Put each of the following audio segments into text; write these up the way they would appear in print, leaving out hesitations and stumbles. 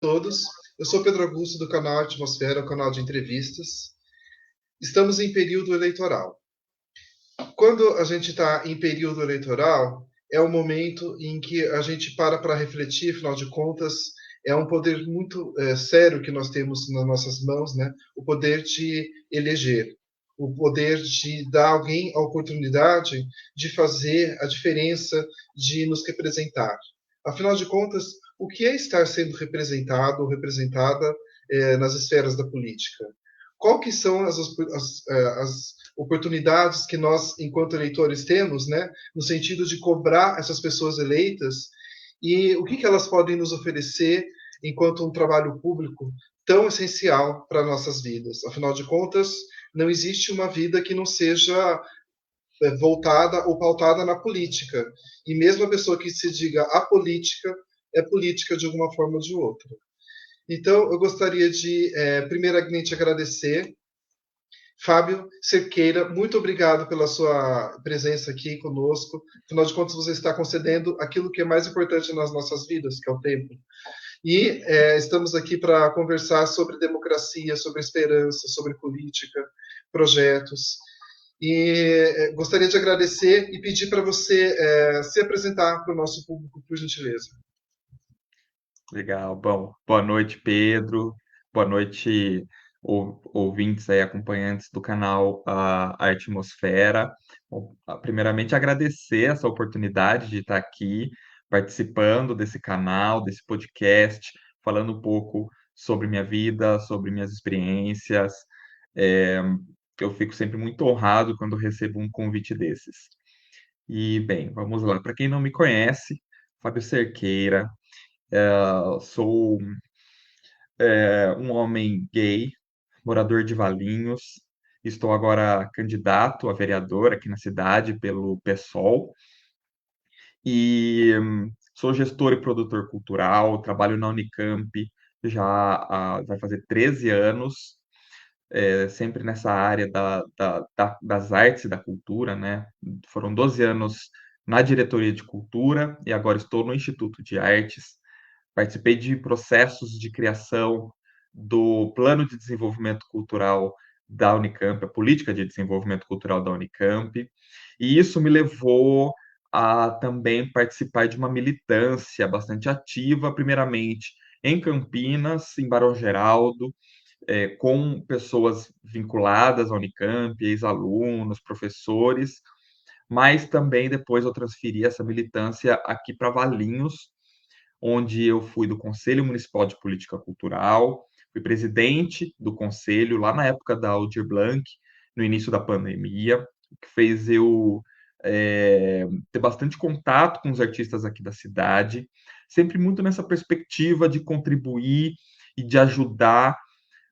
Todos. Eu sou Pedro Augusto do canal Atmosfera, o canal de entrevistas. Estamos em período eleitoral. Quando a gente está em período eleitoral, é o momento em que a gente para refletir, afinal de contas, é um poder muito sério que nós temos nas nossas mãos, né? O poder de eleger, o poder de dar a alguém a oportunidade de fazer a diferença, de nos representar. Afinal de contas, o que é estar sendo representado ou representada nas esferas da política? Qual que são as oportunidades que nós, enquanto eleitores, temos, né, no sentido de cobrar essas pessoas eleitas e o que elas podem nos oferecer enquanto um trabalho público tão essencial para nossas vidas. Afinal de contas, não existe uma vida que não seja voltada ou pautada na política. E mesmo a pessoa que se diga apolítica é política de alguma forma ou de outra. Então, eu gostaria de, primeiramente, agradecer Fábio Cerqueira, muito obrigado pela sua presença aqui conosco. Afinal de contas, você está concedendo aquilo que é mais importante nas nossas vidas, que é o tempo. E estamos aqui para conversar sobre democracia, sobre esperança, sobre política, projetos. E gostaria de agradecer e pedir para você se apresentar para o nosso público, por gentileza. Legal. Bom, boa noite, Pedro. Boa noite, ouvintes aí, acompanhantes do canal A Atmosfera. Bom, primeiramente, agradecer essa oportunidade de estar aqui participando desse canal, desse podcast, falando um pouco sobre minha vida, sobre minhas experiências. É, eu fico sempre muito honrado quando recebo um convite desses. E, bem, vamos lá. Para quem não me conhece, Fábio Cerqueira. Sou um homem gay, morador de Valinhos. Estou agora candidato a vereador aqui na cidade pelo PSOL e sou gestor e produtor cultural. Trabalho na Unicamp já vai fazer 13 anos, sempre nessa área das artes e da cultura, né? Foram 12 anos na diretoria de cultura e agora estou no Instituto de Artes. Participei de processos de criação do Plano de Desenvolvimento Cultural da Unicamp, a política de desenvolvimento cultural da Unicamp, e isso me levou a também participar de uma militância bastante ativa, primeiramente em Campinas, em Barão Geraldo, com pessoas vinculadas à Unicamp, ex-alunos, professores, mas também depois eu transferi essa militância aqui para Valinhos, onde eu fui do Conselho Municipal de Política Cultural, fui presidente do conselho lá na época da Aldir Blanc, no início da pandemia, o que fez eu ter bastante contato com os artistas aqui da cidade, sempre muito nessa perspectiva de contribuir e de ajudar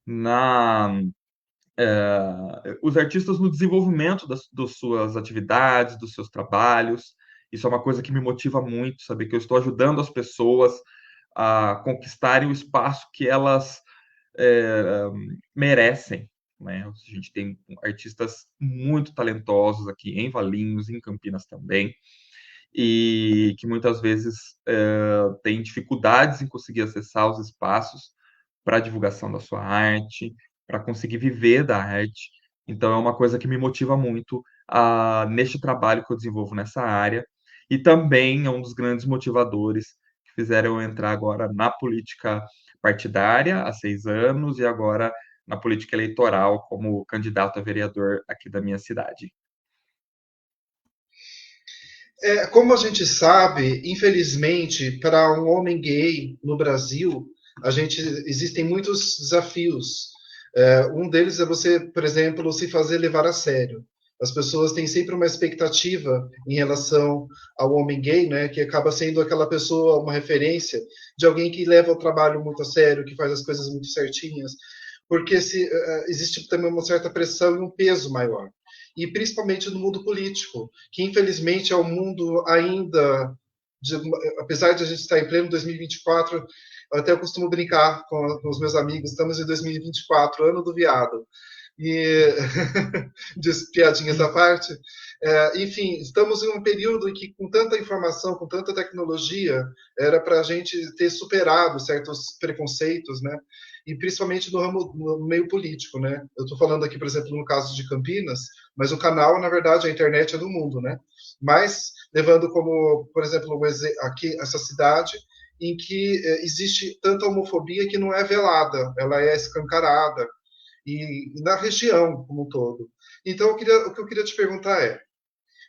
na os artistas no desenvolvimento das suas atividades, dos seus trabalhos. Isso é uma coisa que me motiva muito, saber que eu estou ajudando as pessoas a conquistarem o espaço que elas é, merecem. Né? A gente tem artistas muito talentosos aqui em Valinhos, em Campinas também, e que muitas vezes têm dificuldades em conseguir acessar os espaços para a divulgação da sua arte, para conseguir viver da arte. Então, é uma coisa que me motiva muito neste trabalho que eu desenvolvo nessa área, e também é um dos grandes motivadores que fizeram eu entrar agora na política partidária há 6 anos e agora na política eleitoral como candidato a vereador aqui da minha cidade. Como a gente sabe, infelizmente, para um homem gay no Brasil, existem muitos desafios. Um deles é você, por exemplo, se fazer levar a sério. As pessoas têm sempre uma expectativa em relação ao homem gay, né, que acaba sendo aquela pessoa, uma referência de alguém que leva o trabalho muito a sério, que faz as coisas muito certinhas, porque existe também uma certa pressão e um peso maior. E principalmente no mundo político, que infelizmente é um mundo ainda, de, apesar de a gente estar em pleno 2024, eu até costumo brincar com os meus amigos, estamos em 2024, ano do viado, E piadinhas à parte, enfim, estamos em um período em que, com tanta informação, com tanta tecnologia, era para a gente ter superado certos preconceitos, né? E principalmente no ramo, no meio político, né? Eu estou falando aqui, por exemplo, no caso de Campinas, mas o canal, na verdade, a internet é do mundo, né? Mas levando como, por exemplo, aqui essa cidade em que existe tanta homofobia que não é velada, ela é escancarada, e na região como um todo. Então, o que eu queria te perguntar é,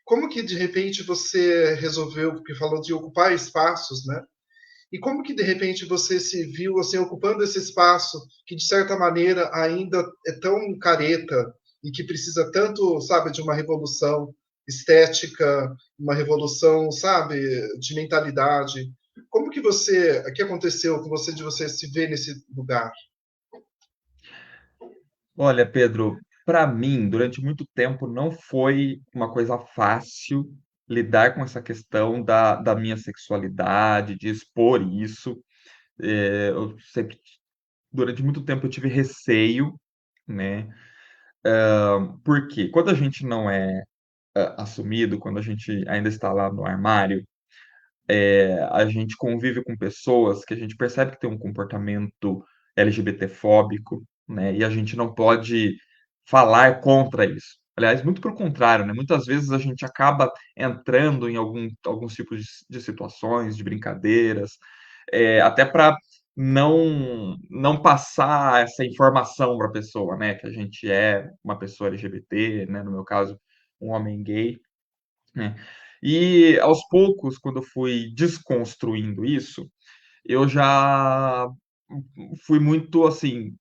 como que de repente você resolveu, porque falou de ocupar espaços, né? E como que de repente você se viu assim ocupando esse espaço que de certa maneira ainda é tão careta e que precisa tanto, sabe, de uma revolução estética, uma revolução, sabe, de mentalidade. Como que você, o que aconteceu com você de você se ver nesse lugar? Olha, Pedro, para mim, durante muito tempo, não foi uma coisa fácil lidar com essa questão da minha sexualidade, de expor isso. Eu sempre, durante muito tempo, eu tive receio, né? Porque quando a gente não é assumido, quando a gente ainda está lá no armário, a gente convive com pessoas que a gente percebe que tem um comportamento LGBT-fóbico, né? E a gente não pode falar contra isso. Aliás, muito pelo contrário, né? Muitas vezes a gente acaba entrando em alguns tipos de situações, de brincadeiras, até para não passar essa informação para a pessoa, né? Que a gente é uma pessoa LGBT, né? No meu caso, um homem gay, né? E aos poucos, quando eu fui desconstruindo isso, eu já fui muito assim,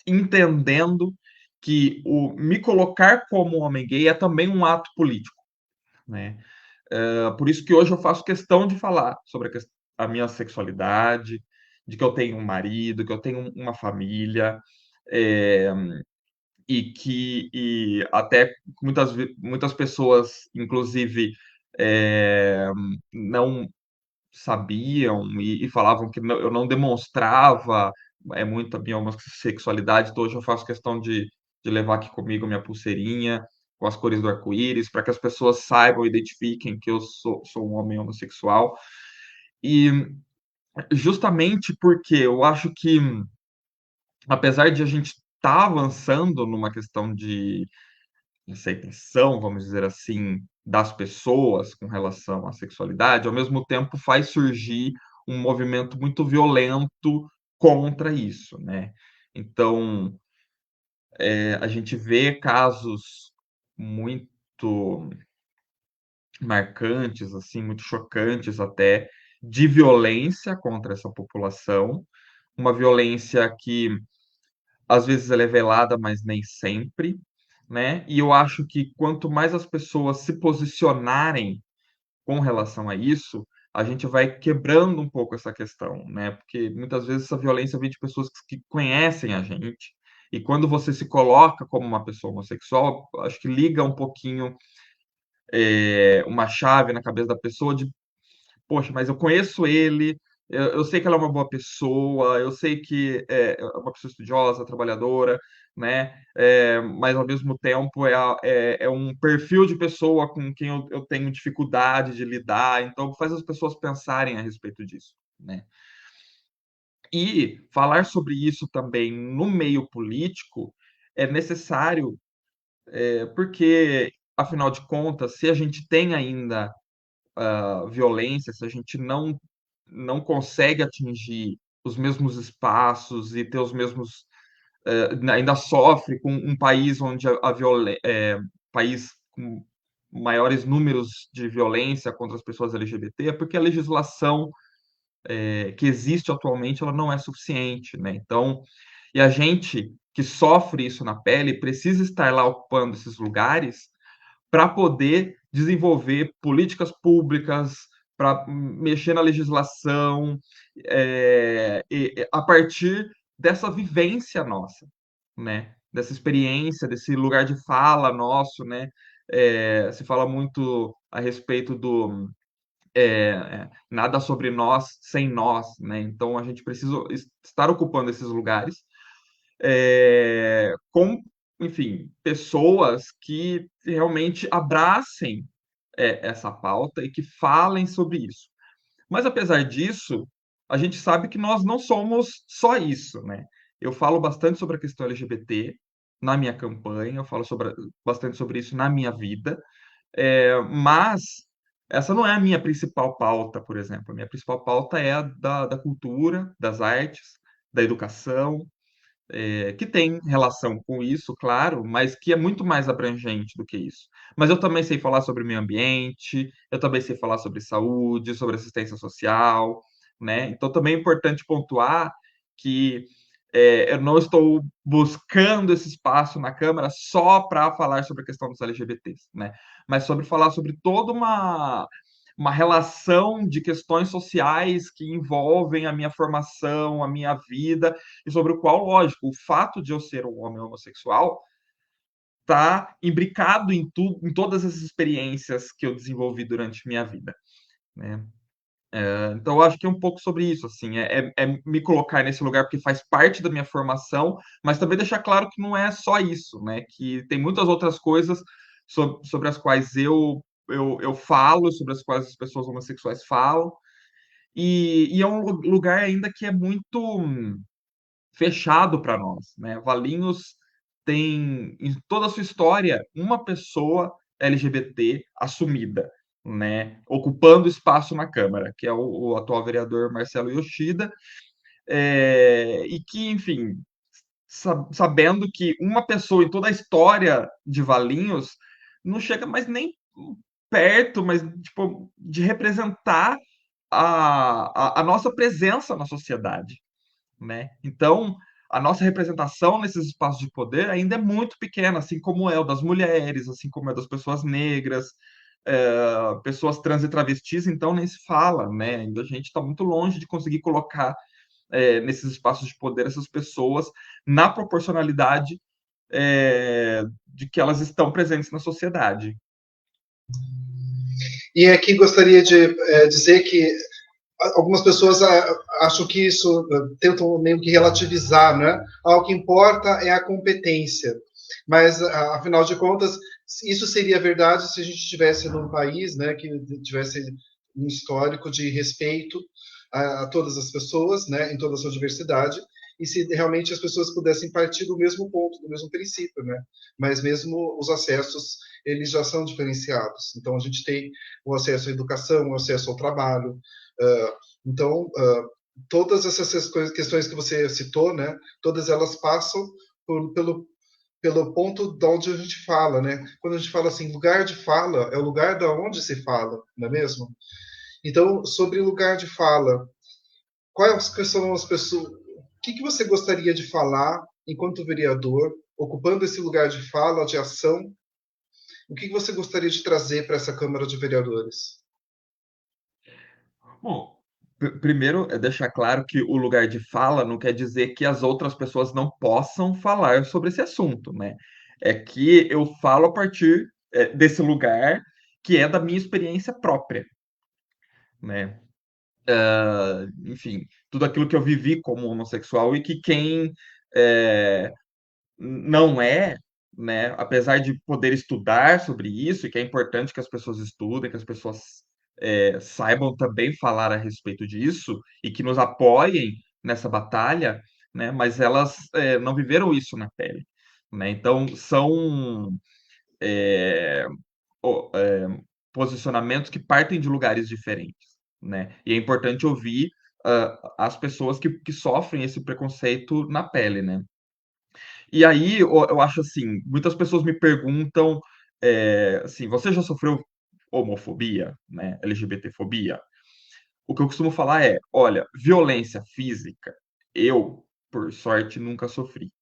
entendendo que o me colocar como homem gay é também um ato político, né? Por isso que hoje eu faço questão de falar sobre a minha sexualidade, de que eu tenho um marido, que eu tenho uma família, é, e até muitas pessoas, inclusive, não sabiam e falavam que eu não demonstrava muito a minha homossexualidade, então hoje eu faço questão de levar aqui comigo minha pulseirinha com as cores do arco-íris, para que as pessoas saibam, identifiquem que eu sou um homem homossexual. E justamente porque eu acho que, apesar de a gente estar avançando numa questão de aceitação, vamos dizer assim, das pessoas com relação à sexualidade, ao mesmo tempo faz surgir um movimento muito violento contra isso, né? Então, a gente vê casos muito marcantes, assim, muito chocantes até, de violência contra essa população, uma violência que às vezes ela é velada, mas nem sempre, né? E eu acho que quanto mais as pessoas se posicionarem com relação a isso, a gente vai quebrando um pouco essa questão, né? Porque muitas vezes essa violência vem de pessoas que conhecem a gente. E quando você se coloca como uma pessoa homossexual, acho que liga um pouquinho uma chave na cabeça da pessoa de poxa, mas eu conheço ele, eu sei que ela é uma boa pessoa, eu sei que é uma pessoa estudiosa, trabalhadora, né? Mas ao mesmo tempo é um perfil de pessoa com quem eu tenho dificuldade de lidar, então faz as pessoas pensarem a respeito disso, né? E falar sobre isso também no meio político é necessário, porque, afinal de contas, se a gente tem ainda violência, se a gente não consegue atingir os mesmos espaços e ter os mesmos. Ainda sofre com um país onde país com maiores números de violência contra as pessoas LGBT, é porque a legislação que existe atualmente ela não é suficiente, né? Então, e a gente que sofre isso na pele precisa estar lá ocupando esses lugares para poder desenvolver políticas públicas, para mexer na legislação, a partir dessa vivência nossa, né? Dessa experiência, desse lugar de fala nosso, né? Se fala muito a respeito do nada sobre nós sem nós, né? Então a gente precisa estar ocupando esses lugares com enfim, pessoas que realmente abracem essa pauta e que falem sobre isso. Mas apesar disso, a gente sabe que nós não somos só isso, né? Eu falo bastante sobre a questão LGBT na minha campanha, eu falo bastante sobre isso na minha vida, mas essa não é a minha principal pauta, por exemplo. A minha principal pauta é a da cultura, das artes, da educação, que tem relação com isso, claro, mas que é muito mais abrangente do que isso. Mas eu também sei falar sobre meio ambiente, eu também sei falar sobre saúde, sobre assistência social, né? Então também é importante pontuar que eu não estou buscando esse espaço na Câmara só para falar sobre a questão dos LGBTs, né? Mas sobre falar sobre toda uma relação de questões sociais que envolvem a minha formação, a minha vida, e sobre o qual, lógico, o fato de eu ser um homem homossexual está imbricado em todas as experiências que eu desenvolvi durante minha vida, né? Então, eu acho que é um pouco sobre isso, assim, é me colocar nesse lugar porque faz parte da minha formação, mas também deixar claro que não é só isso, né? Que tem muitas outras coisas sobre as quais eu falo, sobre as quais as pessoas homossexuais falam, e é um lugar ainda que é muito fechado para nós, né? Valinhos tem em toda a sua história uma pessoa LGBT assumida, né? Ocupando espaço na Câmara, que é o atual vereador Marcelo Yoshida, e que, enfim, sabendo que uma pessoa em toda a história de Valinhos não chega mais nem perto, mas tipo, de representar a nossa presença na sociedade, né? Então, a nossa representação nesses espaços de poder ainda é muito pequena, assim como é o das mulheres, assim como é das pessoas negras, pessoas trans e travestis, então nem se fala, né? Ainda a gente está muito longe de conseguir colocar nesses espaços de poder essas pessoas na proporcionalidade de que elas estão presentes na sociedade. E aqui gostaria de dizer que algumas pessoas acham que isso tentam meio que relativizar, né? O que importa é a competência. Mas, afinal de contas, isso seria verdade se a gente estivesse num país, né, que tivesse um histórico de respeito a todas as pessoas, né, em toda a sua diversidade, e se realmente as pessoas pudessem partir do mesmo ponto, do mesmo princípio, né? Mas mesmo os acessos, eles já são diferenciados. Então, a gente tem o acesso à educação, o acesso ao trabalho. Então, todas essas questões que você citou, né? Todas elas passam pelo ponto de onde a gente fala, né? Quando a gente fala assim, lugar de fala, é o lugar da onde se fala, não é mesmo? Então, sobre lugar de fala, quais são as pessoas, o que você gostaria de falar enquanto vereador, ocupando esse lugar de fala, de ação? O que você gostaria de trazer para essa Câmara de Vereadores? Bom, primeiro é deixar claro que o lugar de fala não quer dizer que as outras pessoas não possam falar sobre esse assunto, né? É que eu falo a partir desse lugar que é da minha experiência própria, né? Enfim, tudo aquilo que eu vivi como homossexual e que quem é, não é, né, apesar de poder estudar sobre isso, e que é importante que as pessoas estudem, que as pessoas saibam também falar a respeito disso e que nos apoiem nessa batalha, né, mas elas não viveram isso na pele, né? Então são é, o- é, posicionamentos que partem de lugares diferentes, né? E é importante ouvir as pessoas que sofrem esse preconceito na pele, né? E aí eu acho assim, muitas pessoas me perguntam assim, você já sofreu homofobia, né? LGBTfobia? O que eu costumo falar é, olha, violência física, eu, por sorte, nunca sofri,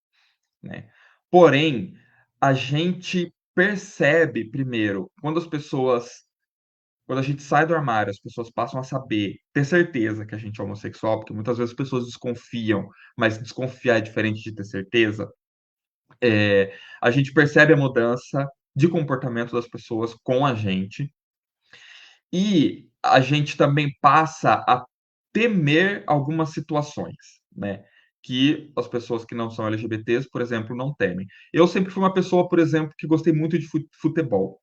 né? Porém, a gente percebe primeiro quando a gente sai do armário, as pessoas passam a saber, ter certeza que a gente é homossexual, porque muitas vezes as pessoas desconfiam, mas desconfiar é diferente de ter certeza. A gente percebe a mudança de comportamento das pessoas com a gente e a gente também passa a temer algumas situações, né? que as pessoas que não são LGBTs, por exemplo, não temem. Eu sempre fui uma pessoa, por exemplo, que gostei muito de futebol.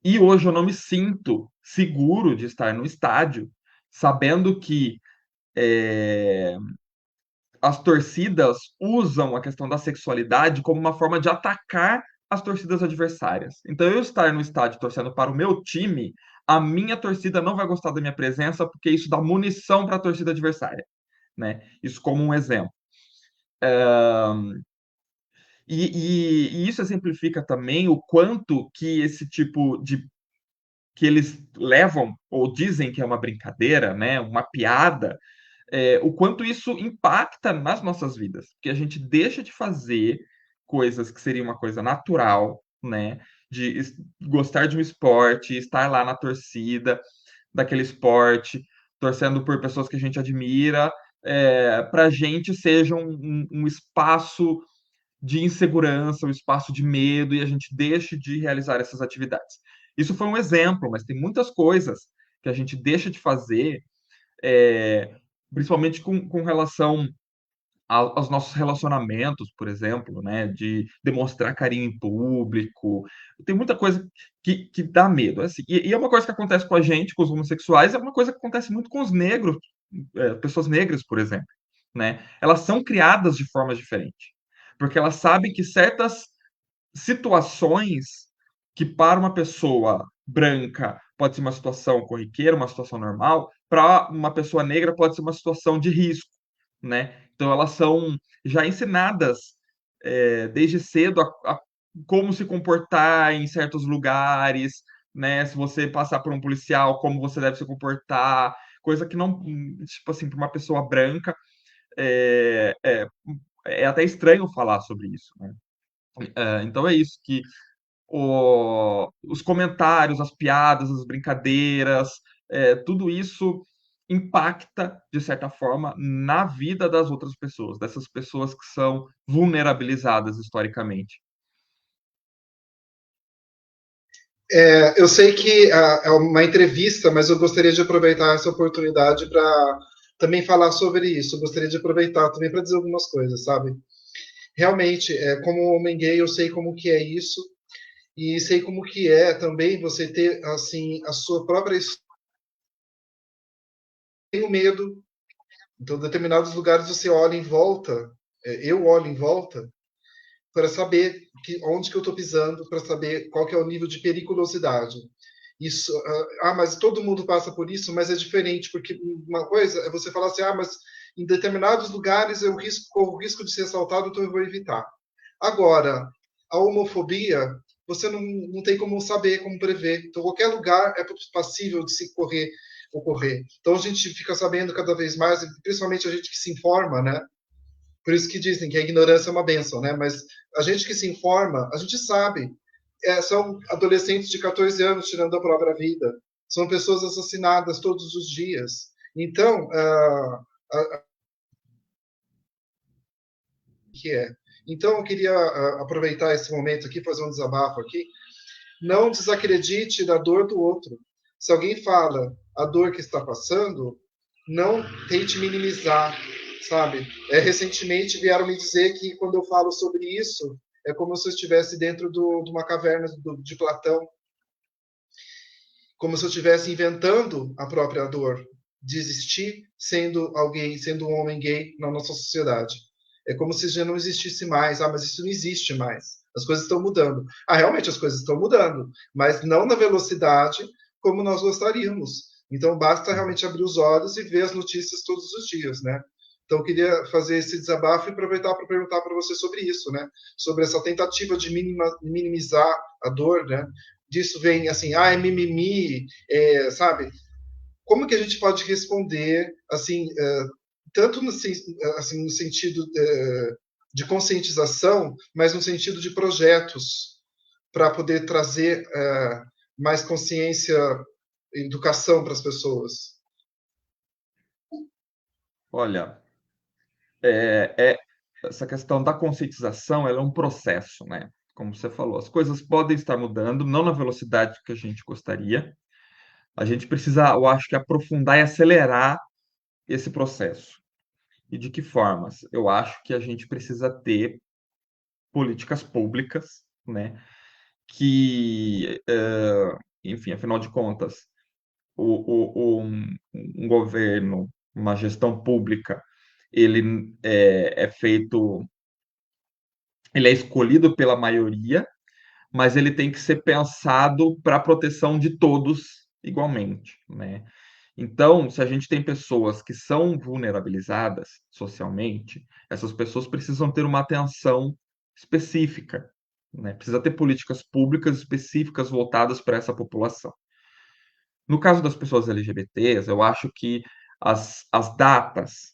E hoje eu não me sinto seguro de estar no estádio, sabendo que é, as torcidas usam a questão da sexualidade como uma forma de atacar as torcidas adversárias. Então, eu estar no estádio torcendo para o meu time, a minha torcida não vai gostar da minha presença, porque isso dá munição para a torcida adversária, né? Isso como um exemplo. E isso exemplifica também o quanto que esse tipo de que eles levam ou dizem que é uma brincadeira, né, uma piada, o quanto isso impacta nas nossas vidas, porque a gente deixa de fazer coisas que seria uma coisa natural, né, de gostar de um esporte, estar lá na torcida daquele esporte, torcendo por pessoas que a gente admira, para a gente seja um espaço de insegurança, um espaço de medo, e a gente deixe de realizar essas atividades. Isso foi um exemplo, mas tem muitas coisas que a gente deixa de fazer, é, principalmente com relação aos nossos relacionamentos, por exemplo, né? De demonstrar carinho em público. Tem muita coisa que dá medo. Assim, e é uma coisa que acontece com a gente, com os homossexuais, é uma coisa que acontece muito com os negros, pessoas negras, por exemplo. Né? Elas são criadas de formas diferentes. Porque elas sabem que certas situações que para uma pessoa branca pode ser uma situação corriqueira, uma situação normal, para uma pessoa negra pode ser uma situação de risco, né? Então elas são já ensinadas desde cedo a como se comportar em certos lugares, né? Se você passar por um policial, como você deve se comportar, coisa que não, tipo assim, para uma pessoa branca é, é, é até estranho falar sobre isso, né? Então é isso, que os comentários, as piadas, as brincadeiras, tudo isso impacta, de certa forma, na vida das outras pessoas, dessas pessoas que são vulnerabilizadas historicamente. Eu sei que é uma entrevista, mas eu gostaria de aproveitar essa oportunidade para também falar sobre isso. Eu gostaria de aproveitar também para dizer algumas coisas, sabe? Realmente, como homem gay, eu sei como que é isso e sei como que é também você ter assim a sua própria tenho medo. Então, em determinados lugares você olha em volta, eu olho em volta para saber onde que eu estou pisando, para saber qual que é o nível de periculosidade. Isso, mas todo mundo passa por isso, mas é diferente, porque uma coisa é você falar assim, mas em determinados lugares eu corro o risco de ser assaltado, então eu vou evitar. Agora, a homofobia, você não tem como saber, como prever. Então, qualquer lugar é passível de se ocorrer. Então, a gente fica sabendo cada vez mais, principalmente a gente que se informa, né? Por isso que dizem que a ignorância é uma benção, né? Mas a gente que se informa, a gente sabe. São adolescentes de 14 anos tirando a própria vida. São pessoas assassinadas todos os dias. Então, que é. Então, eu queria aproveitar esse momento aqui, fazer um desabafo aqui. Não desacredite da dor do outro. Se alguém fala a dor que está passando, não tente minimizar, sabe? Recentemente vieram me dizer que quando eu falo sobre isso, é como se eu estivesse dentro de uma caverna de Platão, como se eu estivesse inventando a própria dor de existir sendo alguém, sendo um homem gay na nossa sociedade. É como se já não existisse mais. Mas isso não existe mais. As coisas estão mudando. Realmente as coisas estão mudando, mas não na velocidade como nós gostaríamos. Então basta realmente abrir os olhos e ver as notícias todos os dias, né? Então eu queria fazer esse desabafo e aproveitar para perguntar para você sobre isso, né? Sobre essa tentativa de minimizar a dor, né? Disso vem assim, é mimimi, sabe? Como que a gente pode responder assim, tanto no sentido de conscientização, mas no sentido de projetos para poder trazer mais consciência, educação para as pessoas? Olha, essa questão da conscientização, ela é um processo, né? Como você falou, as coisas podem estar mudando, não na velocidade que a gente gostaria. A gente precisa, eu acho que aprofundar e acelerar esse processo. E de que formas? Eu acho que a gente precisa ter políticas públicas, né, que, enfim, afinal de contas, um governo, uma gestão pública, ele é feito, ele é escolhido pela maioria, mas ele tem que ser pensado para a proteção de todos igualmente, né? Então, se a gente tem pessoas que são vulnerabilizadas socialmente, essas pessoas precisam ter uma atenção específica, né? Precisa ter políticas públicas específicas voltadas para essa população. No caso das pessoas LGBTs, eu acho que as datas,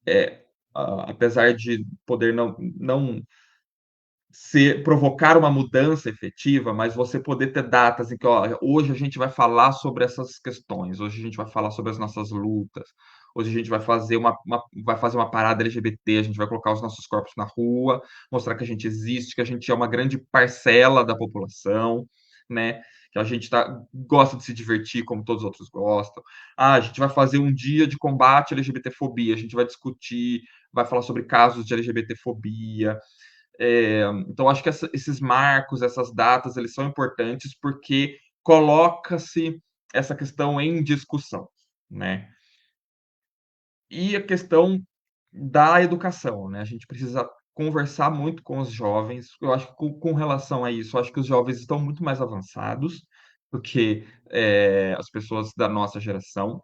é, apesar de poder não provocar uma mudança efetiva, mas você poder ter datas em que, ó, hoje a gente vai falar sobre essas questões, hoje a gente vai falar sobre as nossas lutas, hoje a gente vai fazer vai fazer uma parada LGBT, a gente vai colocar os nossos corpos na rua, mostrar que a gente existe, que a gente é uma grande parcela da população, né? Que a gente gosta de se divertir como todos os outros gostam. Ah, a gente vai fazer um dia de combate à LGBTfobia, a gente vai discutir, vai falar sobre casos de LGBTfobia, então, acho que esses marcos, essas datas, eles são importantes porque coloca-se essa questão em discussão, né? E a questão da educação, né? A gente precisa conversar muito com os jovens. Eu acho que com relação a isso, eu acho que os jovens estão muito mais avançados do que as pessoas da nossa geração.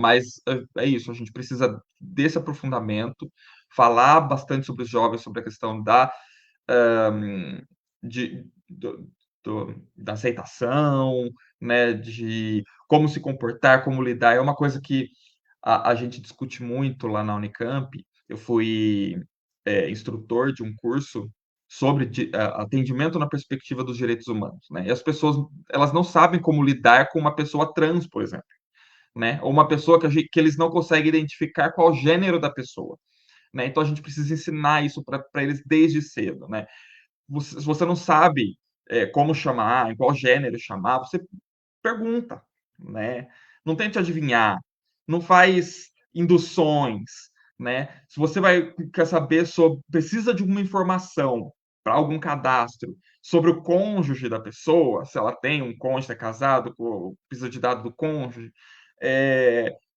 Mas é isso, a gente precisa desse aprofundamento, falar bastante sobre os jovens, sobre a questão hum, da aceitação, né, de como se comportar, como lidar. É uma coisa que a gente discute muito lá na Unicamp. Eu fui instrutor de um curso sobre atendimento na perspectiva dos direitos humanos, né? E as pessoas, elas não sabem como lidar com uma pessoa trans, por exemplo, né? Ou uma pessoa que eles não conseguem identificar qual gênero da pessoa, né? Então a gente precisa ensinar isso para eles desde cedo, né? Se você não sabe como chamar, em qual gênero chamar, você pergunta, né? Não tente adivinhar, não faz induções, né? Se você quer saber sobre, precisa de uma informação para algum cadastro sobre o cônjuge da pessoa, se ela tem um cônjuge, é casado, precisa de dado do cônjuge,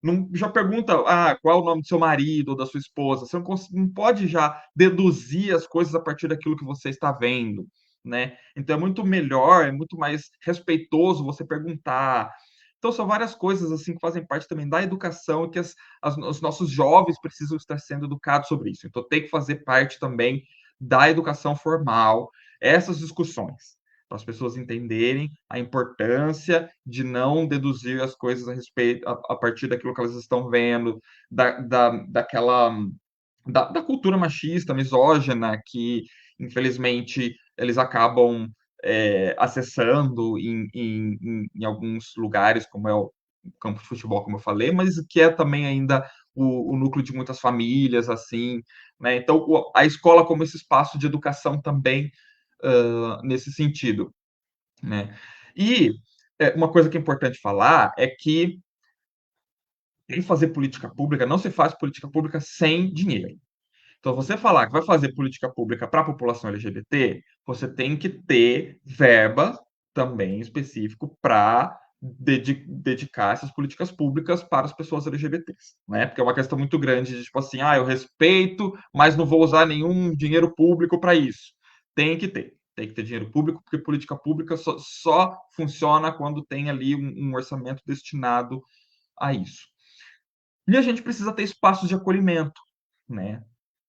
não, já pergunta qual é o nome do seu marido ou da sua esposa. Você não pode já deduzir as coisas a partir daquilo que você está vendo, né? Então é muito melhor, é muito mais respeitoso você perguntar. Então são várias coisas assim que fazem parte também da educação e que os nossos jovens precisam estar sendo educados sobre isso. Então tem que fazer parte também da educação formal essas discussões, para as pessoas entenderem a importância de não deduzir as coisas a respeito a partir daquilo que elas estão vendo, daquela da cultura machista, misógina, que infelizmente eles acabam acessando em alguns lugares, como é o campo de futebol, como eu falei, mas que é também ainda o núcleo de muitas famílias, assim, né? Então, a escola como esse espaço de educação também nesse sentido, né? E uma coisa que é importante falar é que em fazer política pública, não se faz política pública sem dinheiro. Então, você falar que vai fazer política pública para a população LGBT, você tem que ter verba também específico para dedicar essas políticas públicas para as pessoas LGBTs, né? Porque é uma questão muito grande de tipo assim, eu respeito, mas não vou usar nenhum dinheiro público para isso. Tem que ter dinheiro público, porque política pública só funciona quando tem ali um orçamento destinado a isso. E a gente precisa ter espaços de acolhimento, né?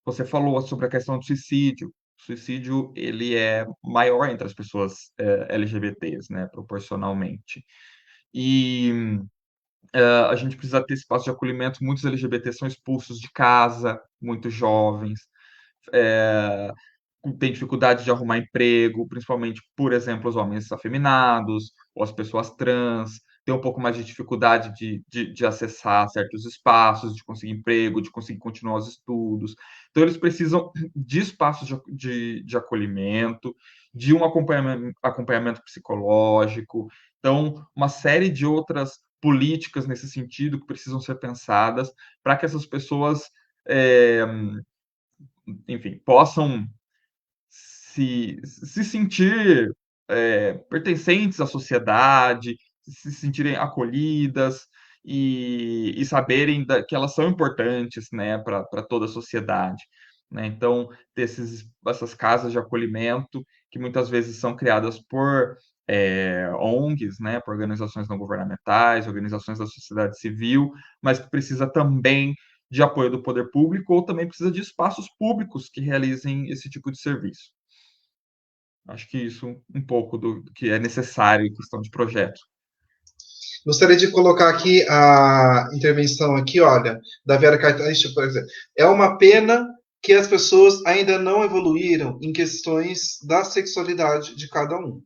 Você falou sobre a questão do suicídio. O suicídio ele é maior entre as pessoas LGBTs, né, proporcionalmente. E a gente precisa ter espaço de acolhimento. Muitos LGBTs são expulsos de casa, muito jovens. É, tem dificuldade de arrumar emprego, principalmente, por exemplo, os homens afeminados ou as pessoas trans, têm um pouco mais de dificuldade de acessar certos espaços, de conseguir emprego, de conseguir continuar os estudos. Então, eles precisam de espaços de acolhimento, de um acompanhamento psicológico, então, uma série de outras políticas nesse sentido que precisam ser pensadas para que essas pessoas, é, enfim, possam se sentir pertencentes à sociedade, se sentirem acolhidas e saberem que elas são importantes, né, para toda a sociedade. Né? Então, ter essas casas de acolhimento que muitas vezes são criadas por ONGs, né, por organizações não governamentais, organizações da sociedade civil, mas que precisa também de apoio do poder público ou também precisa de espaços públicos que realizem esse tipo de serviço. Acho que isso um pouco do que é necessário em questão de projeto. Gostaria de colocar aqui a intervenção aqui, olha, da Vera Caetano, por exemplo. É uma pena que as pessoas ainda não evoluíram em questões da sexualidade de cada um.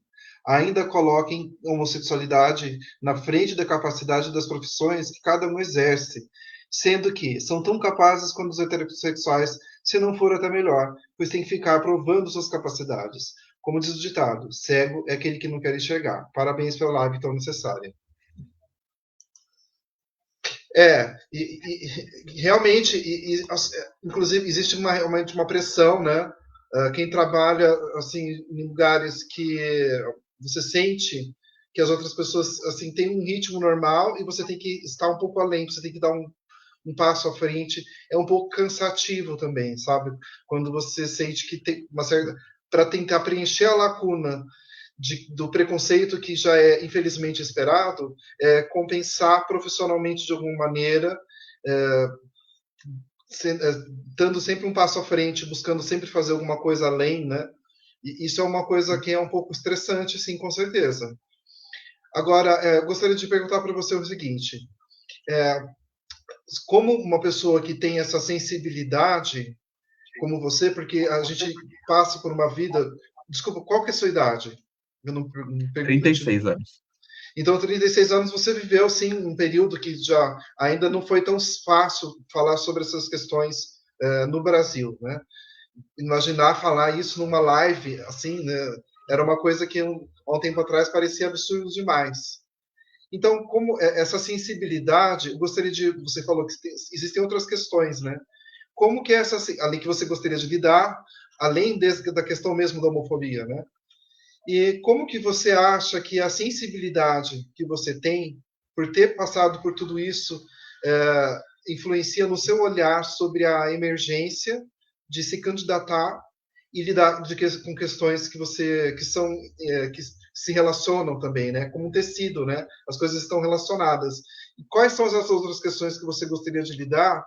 Ainda coloquem a homossexualidade na frente da capacidade das profissões que cada um exerce, sendo que são tão capazes quanto os heterossexuais, se não for até melhor, pois tem que ficar provando suas capacidades. Como diz o ditado, cego é aquele que não quer enxergar. Parabéns pela live tão necessária. Realmente, inclusive, existe realmente uma pressão, né? Quem trabalha assim em lugares que você sente que as outras pessoas assim têm um ritmo normal e você tem que estar um pouco além, você tem que dar um passo à frente, é um pouco cansativo também, sabe? Quando você sente que tem uma certa para tentar preencher a lacuna do preconceito que já é infelizmente esperado, compensar profissionalmente de alguma maneira, é, dando sempre um passo à frente, buscando sempre fazer alguma coisa além, né? E isso é uma coisa que é um pouco estressante, sim, com certeza. Agora, gostaria de perguntar para você o seguinte: é, como uma pessoa que tem essa sensibilidade, como você, porque a gente passa por uma vida. Desculpa, qual que é a sua idade? Eu não, não perguntei. 36 anos. Então, 36 anos você viveu, sim, um período que já ainda não foi tão fácil falar sobre essas questões no Brasil, né? Imaginar falar isso numa live, assim, né? Era uma coisa que há um tempo atrás parecia absurdo demais. Então, como essa sensibilidade, eu gostaria de, você falou que existem outras questões, né? Como que essa, além que você gostaria de lidar, além da questão mesmo da homofobia, né? E como que você acha que a sensibilidade que você tem por ter passado por tudo isso influencia no seu olhar sobre a emergência de se candidatar e lidar com questões que são que se relacionam também, né? Como um tecido, né? As coisas estão relacionadas. E quais são as outras questões que você gostaria de lidar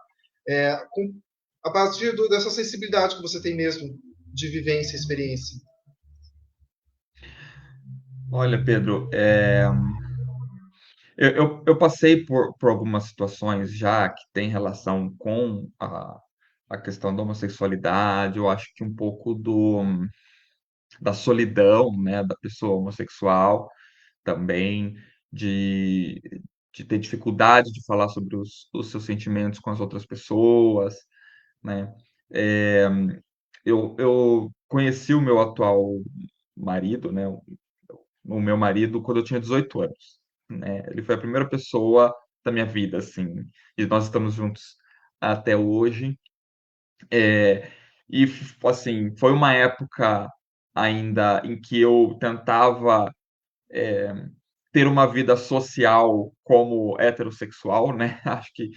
com a partir dessa sensibilidade que você tem mesmo de vivência e experiência? Olha, Pedro, eu passei por algumas situações já que têm relação com a questão da homossexualidade, eu acho que um pouco da solidão, né, da pessoa homossexual também, de, de ter dificuldade de falar sobre os seus sentimentos com as outras pessoas, né? É, eu conheci o meu atual marido, né, o meu marido, quando eu tinha 18 anos, né? Ele foi a primeira pessoa da minha vida, assim, e nós estamos juntos até hoje. E, assim, foi uma época ainda em que eu tentava ter uma vida social como heterossexual, né? Acho que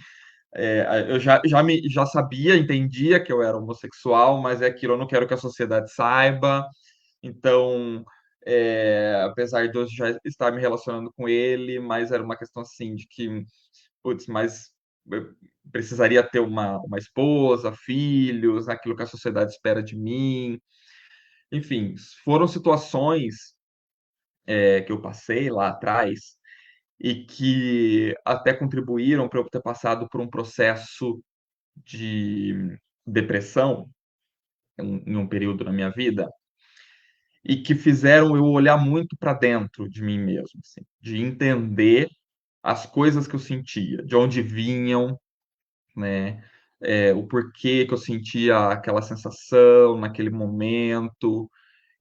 eu já sabia, entendia que eu era homossexual, mas é aquilo, eu não quero que a sociedade saiba. Então, apesar de eu já estar me relacionando com ele, mas era uma questão assim de que, putz, mas eu precisaria ter uma esposa, filhos, aquilo que a sociedade espera de mim. Enfim, foram situações que eu passei lá atrás e que até contribuíram para eu ter passado por um processo de depressão em um período na minha vida e que fizeram eu olhar muito para dentro de mim mesmo, assim, de entender as coisas que eu sentia, de onde vinham, né, o porquê que eu sentia aquela sensação naquele momento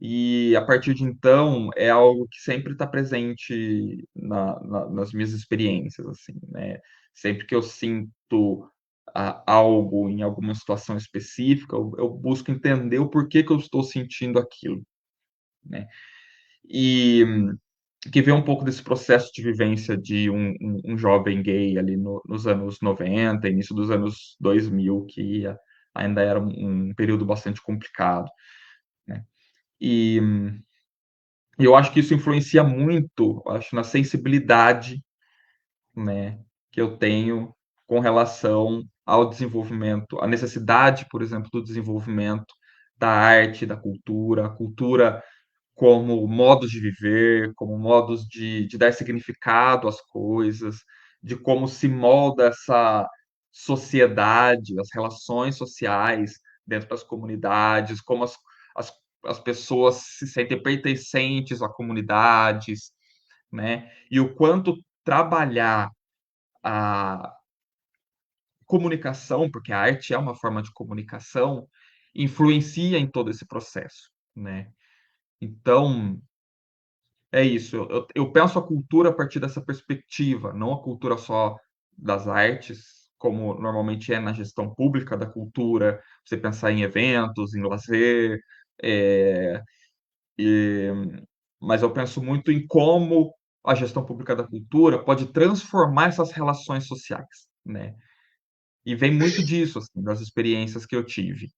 E a partir de então é algo que sempre está presente nas minhas experiências, assim, né? Sempre que eu sinto algo em alguma situação específica, eu busco entender o porquê que eu estou sentindo aquilo, né? E que vê um pouco desse processo de vivência de um jovem gay ali nos anos 90, início dos anos 2000, que ainda era um período bastante complicado, né? E eu acho que isso influencia muito, acho, na sensibilidade, né, que eu tenho com relação ao desenvolvimento, a necessidade, por exemplo, do desenvolvimento da arte, da cultura, a cultura como modos de viver, como modos de dar significado às coisas, de como se molda essa sociedade, as relações sociais dentro das comunidades, como as, as pessoas se sentem pertencentes a comunidades, né? E o quanto trabalhar a comunicação, porque a arte é uma forma de comunicação, influencia em todo esse processo, né? Então, é isso. Eu penso a cultura a partir dessa perspectiva, não a cultura só das artes, como normalmente é na gestão pública da cultura, você pensar em eventos, em lazer, é, e- mas eu penso muito em como a gestão pública da cultura pode transformar essas relações sociais, né? E vem muito disso, assim, das experiências que eu tive.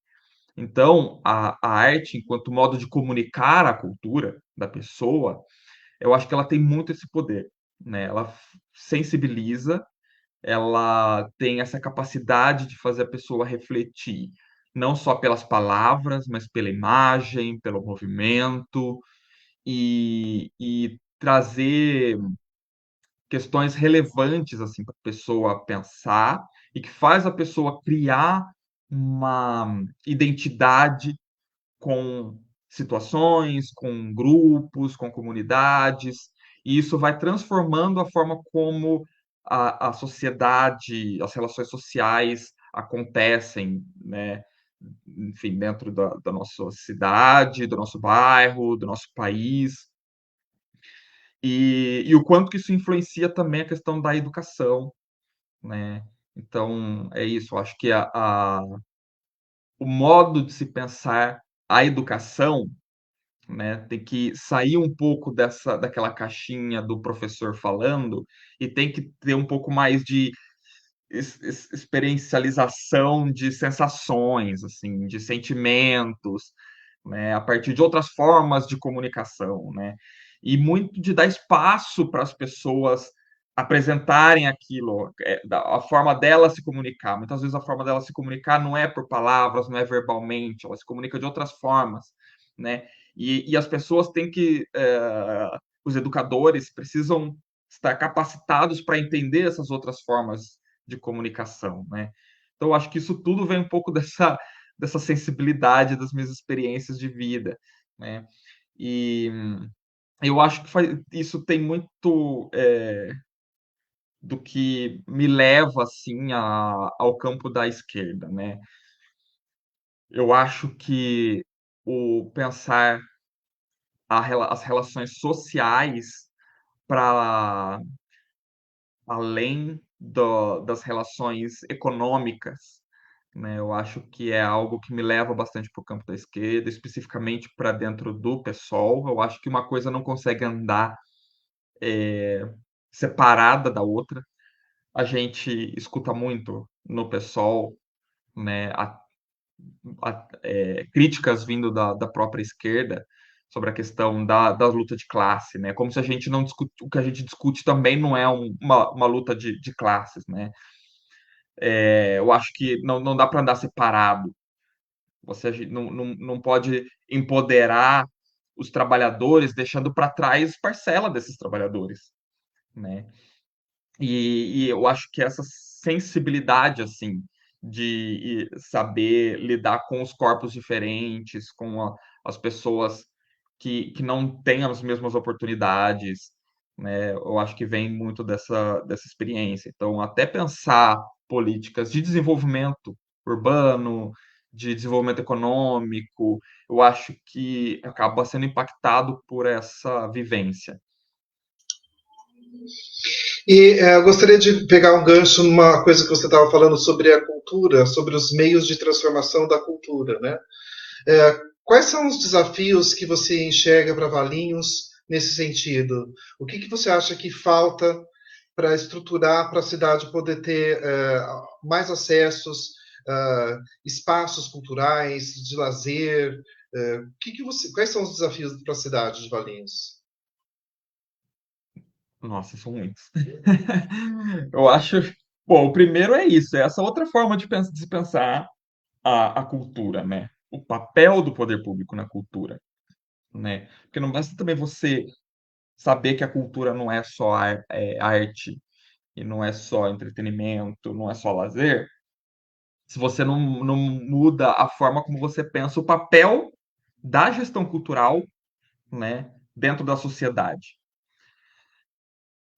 Então, a arte, enquanto modo de comunicar a cultura da pessoa, eu acho que ela tem muito esse poder, né? Ela sensibiliza, ela tem essa capacidade de fazer a pessoa refletir, não só pelas palavras, mas pela imagem, pelo movimento, e trazer questões relevantes assim para a pessoa pensar e que faz a pessoa criar uma identidade com situações, com grupos, com comunidades, e isso vai transformando a forma como a sociedade, as relações sociais acontecem, né? Enfim, dentro da nossa cidade, do nosso bairro, do nosso país, e o quanto que isso influencia também a questão da educação, né? Então, é isso, eu acho que o modo de se pensar a educação, né, tem que sair um pouco daquela caixinha do professor falando e tem que ter um pouco mais de experiencialização de sensações, assim, de sentimentos, né, a partir de outras formas de comunicação, né, e muito de dar espaço para as pessoas apresentarem aquilo, a forma dela se comunicar. Muitas vezes a forma dela se comunicar não é por palavras, não é verbalmente, ela se comunica de outras formas, né, e as pessoas têm que, os educadores precisam estar capacitados para entender essas outras formas de comunicação, né? Então, eu acho que isso tudo vem um pouco dessa sensibilidade das minhas experiências de vida, né? E eu acho que isso tem muito do que me leva assim ao campo da esquerda, né? Eu acho que o pensar as relações sociais para além das relações econômicas, né? Eu acho que é algo que me leva bastante para o campo da esquerda, especificamente para dentro do PSOL. Eu acho que uma coisa não consegue andar separada da outra. A gente escuta muito no PSOL, né, críticas vindo da própria esquerda sobre a questão da luta de classe, né? Como se a gente não discute, o que a gente discute também não é uma luta de classes, né? Eu acho que não dá para andar separado. Você não pode empoderar os trabalhadores deixando para trás parcela desses trabalhadores, né? E eu acho que essa sensibilidade, assim, de saber lidar com os corpos diferentes, com as pessoas que não têm as mesmas oportunidades, né? Eu acho que vem muito dessa experiência. Então, até pensar políticas de desenvolvimento urbano, de desenvolvimento econômico, eu acho que acaba sendo impactado por essa vivência. E eu gostaria de pegar um gancho numa coisa que você estava falando sobre a cultura, sobre os meios de transformação da cultura, né? Quais são os desafios que você enxerga para Valinhos nesse sentido? O que você acha que falta para estruturar para a cidade poder ter mais acessos, espaços culturais, de lazer? Quais são os desafios para a cidade de Valinhos? Nossa, são muitos. Eu acho. Bom, o primeiro é isso, é essa outra forma de pensar a cultura, né? O papel do poder público na cultura, né? Porque não basta também você saber que a cultura não é só arte e não é só entretenimento, não é só lazer, se você não muda a forma como você pensa o papel da gestão cultural, né, dentro da sociedade.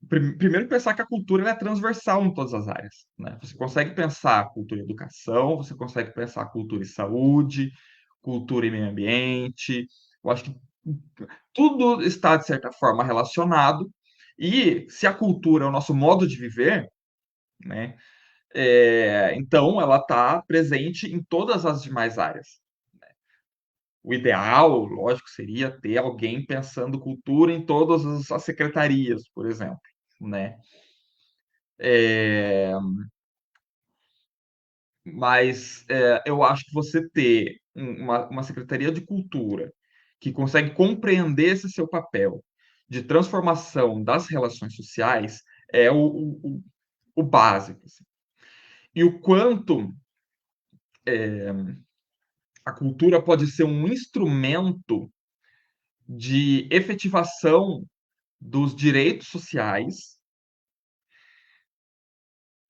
Primeiro, pensar que a cultura ela é transversal em todas as áreas, né? Você consegue pensar a cultura e educação, você consegue pensar a cultura e saúde, cultura e meio ambiente. Eu acho que tudo está, de certa forma, relacionado. E se a cultura é o nosso modo de viver, né? Então ela está presente em todas as demais áreas. O ideal, lógico, seria ter alguém pensando cultura em todas as secretarias, por exemplo, né? É, mas eu acho que você ter uma secretaria de cultura que consegue compreender esse seu papel de transformação das relações sociais é o básico, assim. E o quanto a cultura pode ser um instrumento de efetivação dos direitos sociais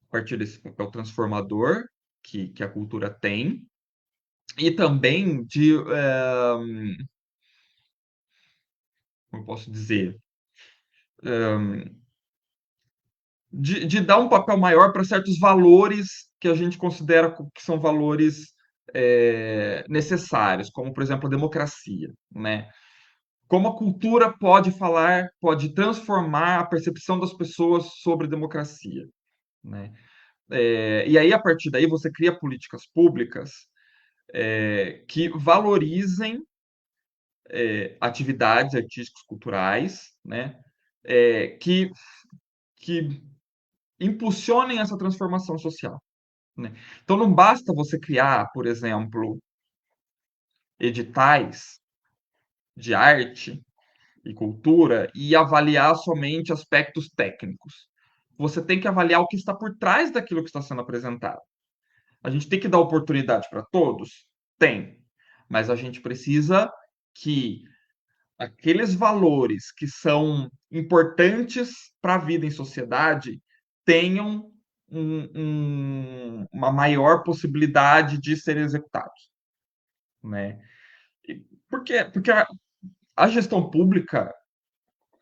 a partir desse papel transformador que a cultura tem, e também como eu posso dizer, de dar um papel maior para certos valores que a gente considera que são valores necessários, como, por exemplo, a democracia, né? Como a cultura pode falar, pode transformar a percepção das pessoas sobre democracia, né? E aí, a partir daí, você cria políticas públicas que valorizem atividades artísticas culturais, né? Que, que impulsionem essa transformação social, né? Então, não basta você criar, por exemplo, editais de arte e cultura e avaliar somente aspectos técnicos. Você tem que avaliar o que está por trás daquilo que está sendo apresentado. A gente tem que dar oportunidade para todos? Tem. Mas a gente precisa que aqueles valores que são importantes para a vida em sociedade tenham uma maior possibilidade de serem executados, né? Por quê? Porque a gestão pública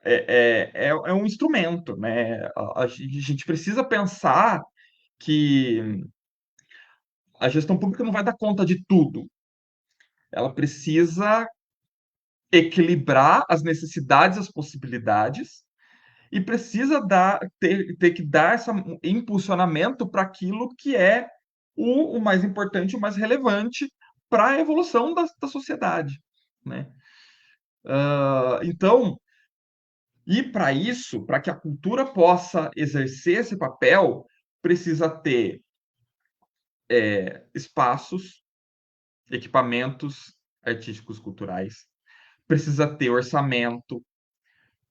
é um instrumento, né? A gente precisa pensar que a gestão pública não vai dar conta de tudo. Ela precisa equilibrar as necessidades, as possibilidades, e precisa ter que dar esse impulsionamento para aquilo que é o mais importante, o mais relevante para a evolução da sociedade, né? Então, e para isso, para que a cultura possa exercer esse papel, precisa ter espaços, equipamentos artísticos culturais, precisa ter orçamento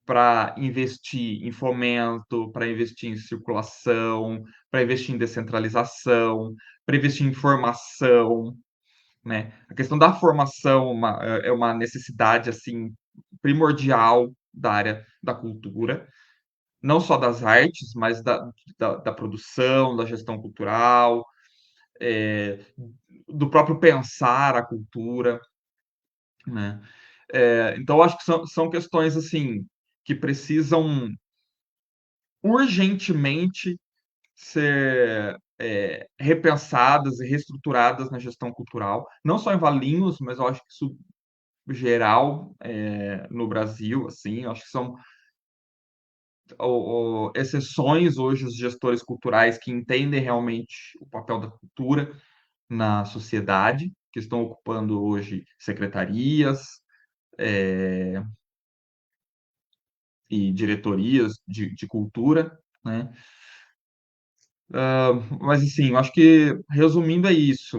para investir em fomento, para investir em circulação, para investir em descentralização, para investir em formação, né? A questão da formação é uma necessidade assim primordial da área da cultura, não só das artes, mas da produção, da gestão cultural, é, do próprio pensar a cultura, né? Então, eu acho que são questões assim que precisam urgentemente ser repensadas e reestruturadas na gestão cultural, não só em Valinhos, mas eu acho que isso geral no Brasil, assim, eu acho que são exceções hoje os gestores culturais que entendem realmente o papel da cultura na sociedade, que estão ocupando hoje secretarias e diretorias de cultura, né? Mas assim, eu acho que resumindo é isso.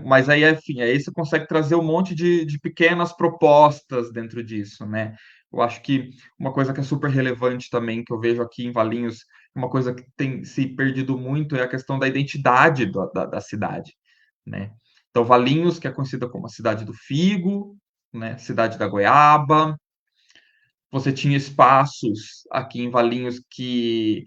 Mas aí, enfim, aí você consegue trazer um monte de pequenas propostas dentro disso, né? Eu acho que uma coisa que é super relevante também, que eu vejo aqui em Valinhos, uma coisa que tem se perdido muito é a questão da identidade da cidade, né? Então, Valinhos, que é conhecida como a cidade do figo, né? Cidade da goiaba, você tinha espaços aqui em Valinhos que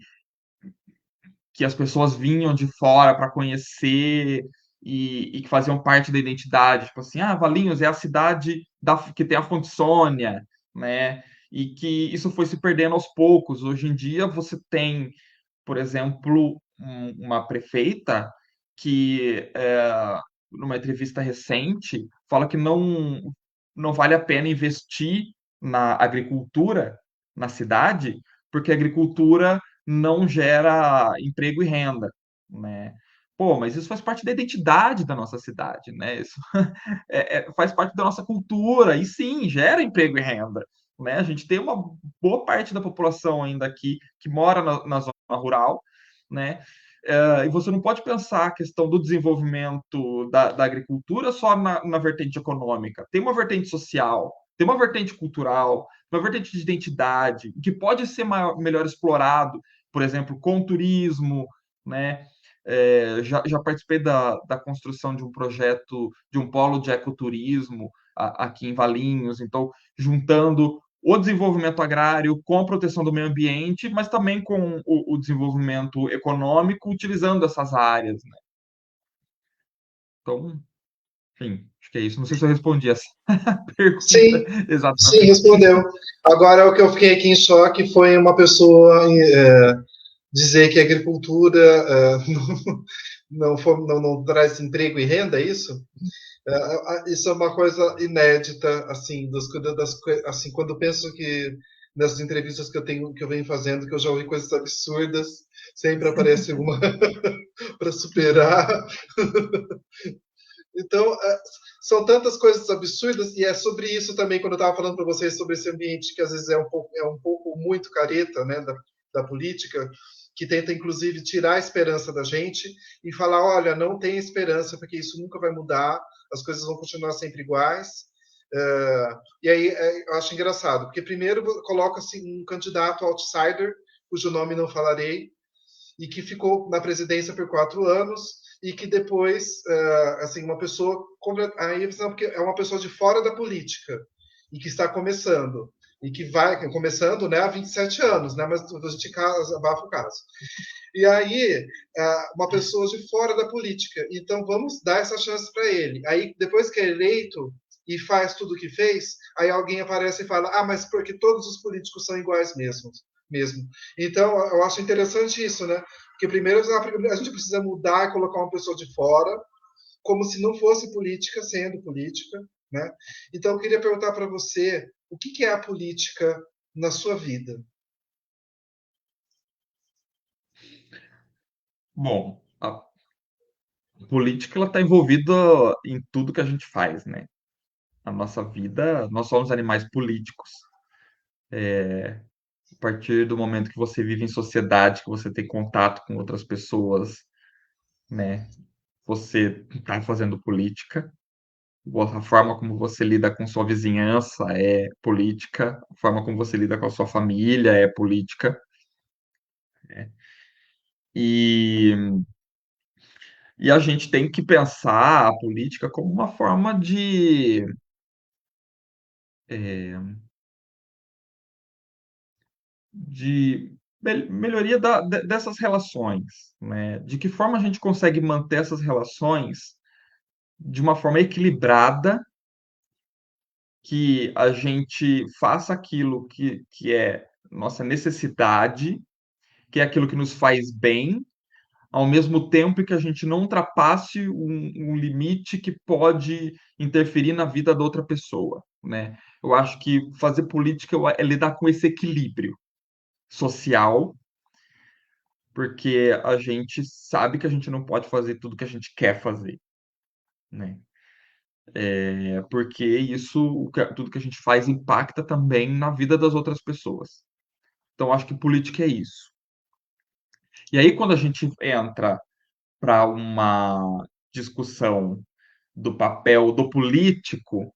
as pessoas vinham de fora para conhecer e que faziam parte da identidade. Tipo assim, Valinhos é a cidade que tem a Fonte Sônia, né? E que isso foi se perdendo aos poucos. Hoje em dia você tem, por exemplo, uma prefeita que, numa entrevista recente, fala que não vale a pena investir na agricultura na cidade, porque a agricultura não gera emprego e renda, né? Pô, mas isso faz parte da identidade da nossa cidade, né? Isso faz parte da nossa cultura e sim, gera emprego e renda, né? A gente tem uma boa parte da população ainda aqui que mora na zona rural, né? E você não pode pensar a questão do desenvolvimento da agricultura só na vertente econômica. Tem uma vertente social, tem uma vertente cultural, uma vertente de identidade, que pode ser melhor explorado, por exemplo, com turismo, né? Já participei da construção de um projeto de um polo de ecoturismo aqui em Valinhos, então juntando o desenvolvimento agrário com a proteção do meio ambiente, mas também com o desenvolvimento econômico, utilizando essas áreas, né? Então, enfim, acho que é isso. Não sei se eu respondi essa pergunta Sim, sim, exatamente. respondeu. Agora, o que eu fiquei aqui em choque foi uma pessoa dizer que a agricultura não traz emprego e renda, é isso? Isso é uma coisa inédita, assim, assim, quando eu penso que nessas entrevistas que eu venho fazendo, que eu já ouvi coisas absurdas, sempre aparece uma para superar. Então, são tantas coisas absurdas, e é sobre isso também, quando eu estava falando para vocês sobre esse ambiente que às vezes é um pouco muito careta, né, da política, que tenta inclusive tirar a esperança da gente e falar, olha, não tem esperança, porque isso nunca vai mudar, as coisas vão continuar sempre iguais. E aí eu acho engraçado, porque primeiro coloca-se um candidato outsider, cujo nome não falarei, e que ficou na presidência por 4 anos e que depois, assim, uma pessoa aí porque é uma pessoa de fora da política e que está começando e que vai começando, né, há 27 anos, né, mas a gente abafa o caso. E aí, uma pessoa de fora da política. Então, vamos dar essa chance para ele. Aí, depois que é eleito e faz tudo o que fez, aí alguém aparece e fala: mas porque todos os políticos são iguais mesmo. Então, eu acho interessante isso, né? Porque primeiro a gente precisa mudar e colocar uma pessoa de fora, como se não fosse política sendo política, né? Então, eu queria perguntar para você, o que é a política na sua vida? Bom, a política ela está envolvida em tudo que a gente faz, né? A nossa vida, nós somos animais políticos. A partir do momento que você vive em sociedade, que você tem contato com outras pessoas, né? Você está fazendo política. A forma como você lida com sua vizinhança é política. A forma como você lida com a sua família é política. E, e a gente tem que pensar a política como uma forma de melhoria dessas relações, né? De que forma a gente consegue manter essas relações de uma forma equilibrada, que a gente faça aquilo que é nossa necessidade, que é aquilo que nos faz bem, ao mesmo tempo que a gente não ultrapasse um limite que pode interferir na vida da outra pessoa, né? Eu acho que fazer política é lidar com esse equilíbrio social, porque a gente sabe que a gente não pode fazer tudo que a gente quer fazer, né? Porque isso, tudo que a gente faz impacta também na vida das outras pessoas. Então, acho que política é isso. E aí, quando a gente entra para uma discussão do papel do político,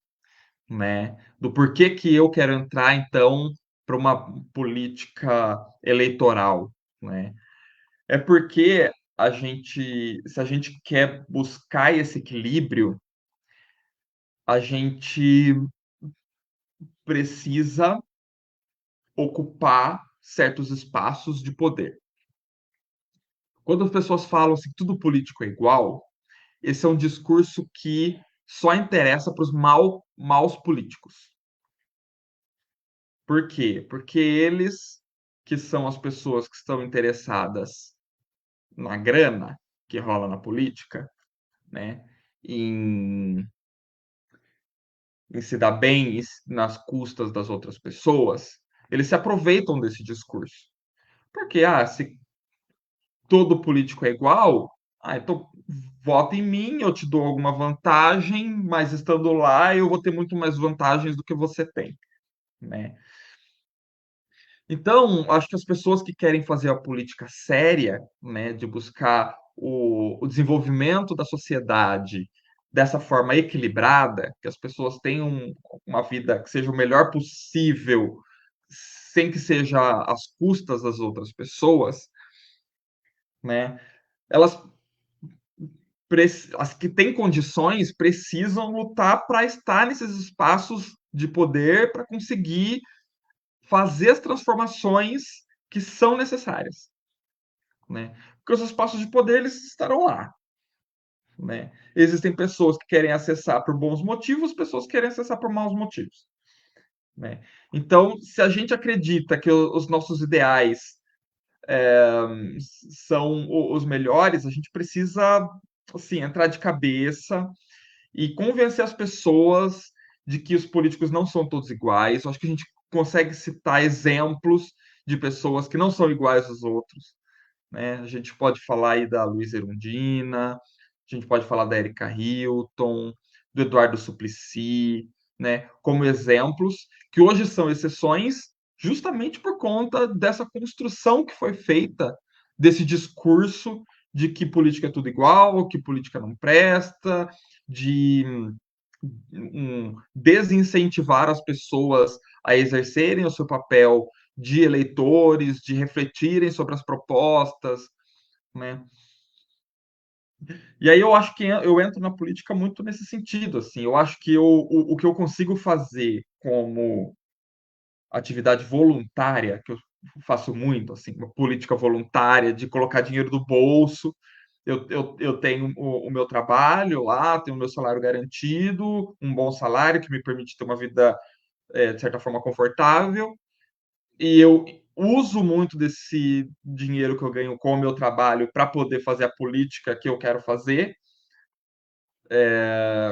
né, do porquê que eu quero entrar, então, para uma política eleitoral, né? É porque se a gente quer buscar esse equilíbrio, a gente precisa ocupar certos espaços de poder. Quando as pessoas falam assim, que tudo político é igual, esse é um discurso que só interessa para os maus políticos. Por quê? Porque eles, que são as pessoas que estão interessadas na grana que rola na política, né, em, em se dar bem nas custas das outras pessoas, eles se aproveitam desse discurso. Porque, se todo político é igual, então vota em mim, eu te dou alguma vantagem, mas estando lá eu vou ter muito mais vantagens do que você tem, né? Então, acho que as pessoas que querem fazer a política séria, né, de buscar o desenvolvimento da sociedade dessa forma equilibrada, que as pessoas tenham uma vida que seja o melhor possível, sem que seja às custas das outras pessoas, né? Elas as que têm condições precisam lutar para estar nesses espaços de poder para conseguir fazer as transformações que são necessárias, né? Porque os espaços de poder eles estarão lá, né? Existem pessoas que querem acessar por bons motivos, pessoas que querem acessar por maus motivos, né? Então, se a gente acredita que os nossos ideais são os melhores, a gente precisa assim entrar de cabeça e convencer as pessoas de que os políticos não são todos iguais. Eu acho que a gente consegue citar exemplos de pessoas que não são iguais aos outros, né? A gente pode falar aí da Luísa Erundina, a gente pode falar da Erika Hilton, do Eduardo Suplicy, né? Como exemplos que hoje são exceções justamente por conta dessa construção que foi feita desse discurso de que política é tudo igual, que política não presta, de desincentivar as pessoas a exercerem o seu papel de eleitores, de refletirem sobre as propostas, né? E aí eu acho que eu entro na política muito nesse sentido, assim. Eu acho que o que eu consigo fazer como atividade voluntária, que eu faço muito, assim, uma política voluntária de colocar dinheiro do bolso. Eu tenho o meu trabalho lá, tenho o meu salário garantido, um bom salário que me permite ter uma vida, de certa forma, confortável. E eu uso muito desse dinheiro que eu ganho com o meu trabalho para poder fazer a política que eu quero fazer,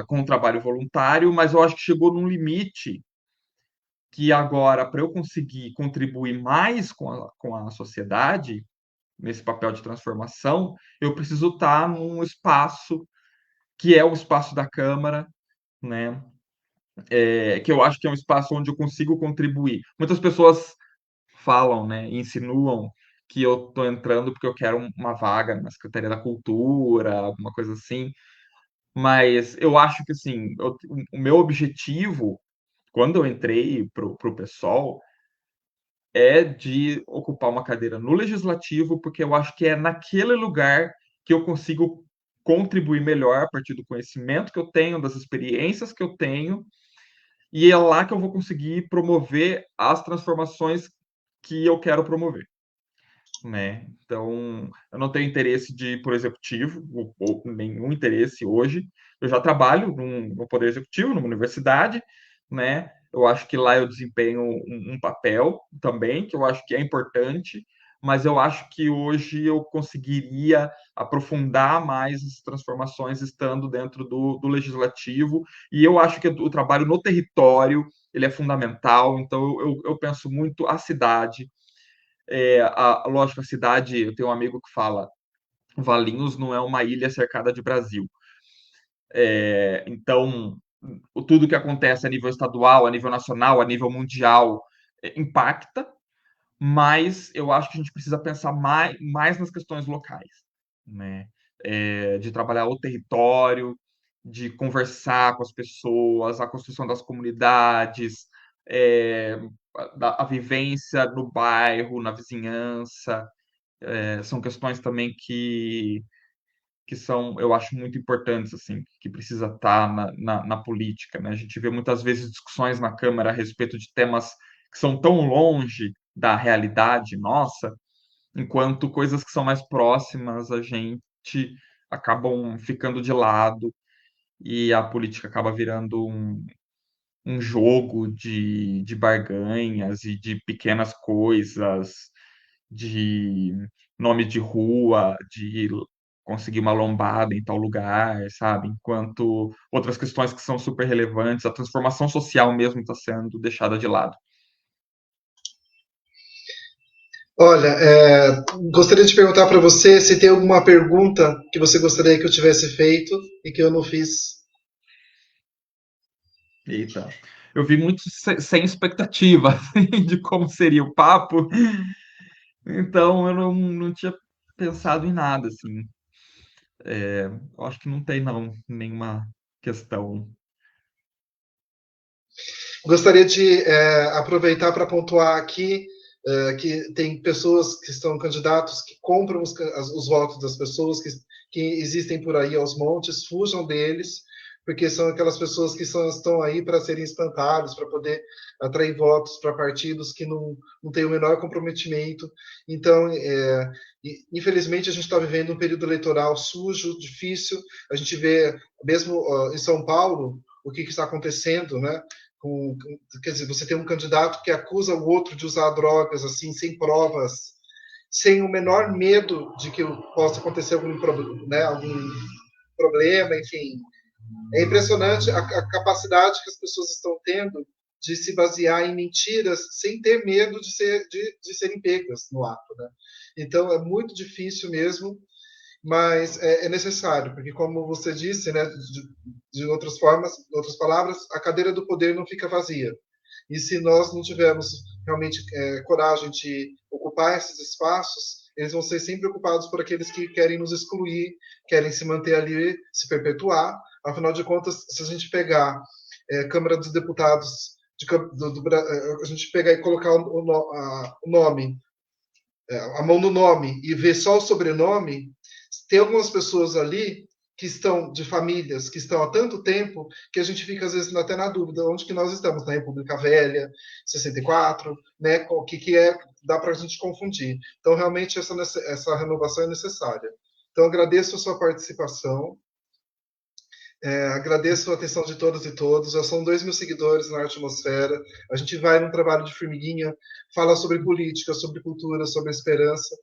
com o trabalho voluntário, mas eu acho que chegou num limite que agora, para eu conseguir contribuir mais com a sociedade, nesse papel de transformação, eu preciso estar num espaço que é o espaço da Câmara, né? Que eu acho que é um espaço onde eu consigo contribuir. Muitas pessoas falam, né, insinuam que eu estou entrando porque eu quero uma vaga na Secretaria da Cultura, alguma coisa assim, mas eu acho que assim, o meu objetivo, quando eu entrei para o PSOL, é de ocupar uma cadeira no Legislativo, porque eu acho que é naquele lugar que eu consigo contribuir melhor a partir do conhecimento que eu tenho, das experiências que eu tenho, e é lá que eu vou conseguir promover as transformações que eu quero promover, né? Então, eu não tenho interesse de ir por executivo, ou nenhum interesse hoje. Eu já trabalho no Poder Executivo, numa universidade, né? Eu acho que lá eu desempenho um papel também, que eu acho que é importante, mas eu acho que hoje eu conseguiria aprofundar mais as transformações estando dentro do legislativo, e eu acho que o trabalho no território ele é fundamental, então eu penso muito a cidade, lógico, a cidade, eu tenho um amigo que fala, Valinhos não é uma ilha cercada de Brasil. Então, tudo que acontece a nível estadual, a nível nacional, a nível mundial, impacta, mas eu acho que a gente precisa pensar mais nas questões locais, né? De trabalhar o território, de conversar com as pessoas, a construção das comunidades, é, a vivência no bairro, na vizinhança, são questões também que são, eu acho, muito importantes, assim, que precisa estar na política, né? A gente vê muitas vezes discussões na Câmara a respeito de temas que são tão longe da realidade nossa, enquanto coisas que são mais próximas a gente acabam ficando de lado e a política acaba virando um jogo de barganhas e de pequenas coisas, de nome de rua, de conseguir uma lombada em tal lugar, sabe? Enquanto outras questões que são super relevantes, a transformação social mesmo está sendo deixada de lado. Olha, gostaria de perguntar para você se tem alguma pergunta que você gostaria que eu tivesse feito e que eu não fiz. Eita, eu vi muito sem expectativa assim, de como seria o papo, então eu não tinha pensado em nada, assim. Eu acho que não tem, não, nenhuma questão. Gostaria de aproveitar para pontuar aqui que tem pessoas que estão candidatos que compram os votos das pessoas que existem por aí aos montes, fujam deles, porque são aquelas pessoas que estão aí para serem espantalhos, para poder atrair votos para partidos que não têm o menor comprometimento. Então, infelizmente, a gente está vivendo um período eleitoral sujo, difícil. A gente vê, mesmo em São Paulo, o que está acontecendo, né? Quer dizer, você tem um candidato que acusa o outro de usar drogas, assim, sem provas, sem o menor medo de que possa acontecer algum problema, enfim. É impressionante a capacidade que as pessoas estão tendo de se basear em mentiras sem ter medo de serem pegas no ato, né? Então, é muito difícil mesmo, mas é necessário, porque como você disse, né, de outras formas, de outras palavras, a cadeira do poder não fica vazia. E se nós não tivermos realmente coragem de ocupar esses espaços, eles vão ser sempre ocupados por aqueles que querem nos excluir, querem se manter ali, se perpetuar. Afinal de contas, se a gente pegar Câmara dos Deputados, a gente pegar e colocar o nome, a mão no nome e ver só o sobrenome, tem algumas pessoas ali que estão de famílias que estão há tanto tempo que a gente fica às vezes até na dúvida onde que nós estamos, na República Velha, 64, né? O que é, dá para a gente confundir. Então realmente essa renovação é necessária. Então agradeço a sua participação. Agradeço a atenção de todas e todos. Já são 2.000 seguidores na Atmosfera. A gente vai num trabalho de formiguinha, fala sobre política, sobre cultura, sobre esperança.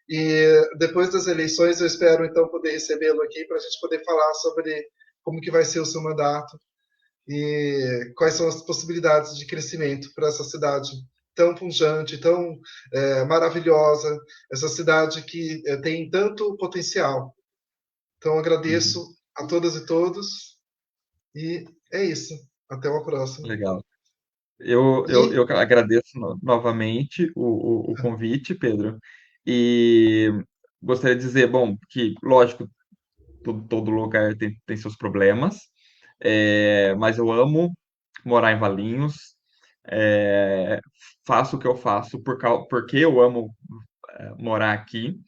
E depois das eleições, eu espero então poder recebê-lo aqui para a gente poder falar sobre como que vai ser o seu mandato e quais são as possibilidades de crescimento para essa cidade tão pujante, tão maravilhosa, essa cidade que tem tanto potencial. Então, agradeço Uhum. a todas e todos e é isso. Até uma próxima. Legal. Eu E agradeço novamente o convite, Pedro, e gostaria de dizer, bom, que, lógico, todo lugar tem seus problemas, mas eu amo morar em Valinhos, é, faço o que eu faço porque eu amo morar aqui,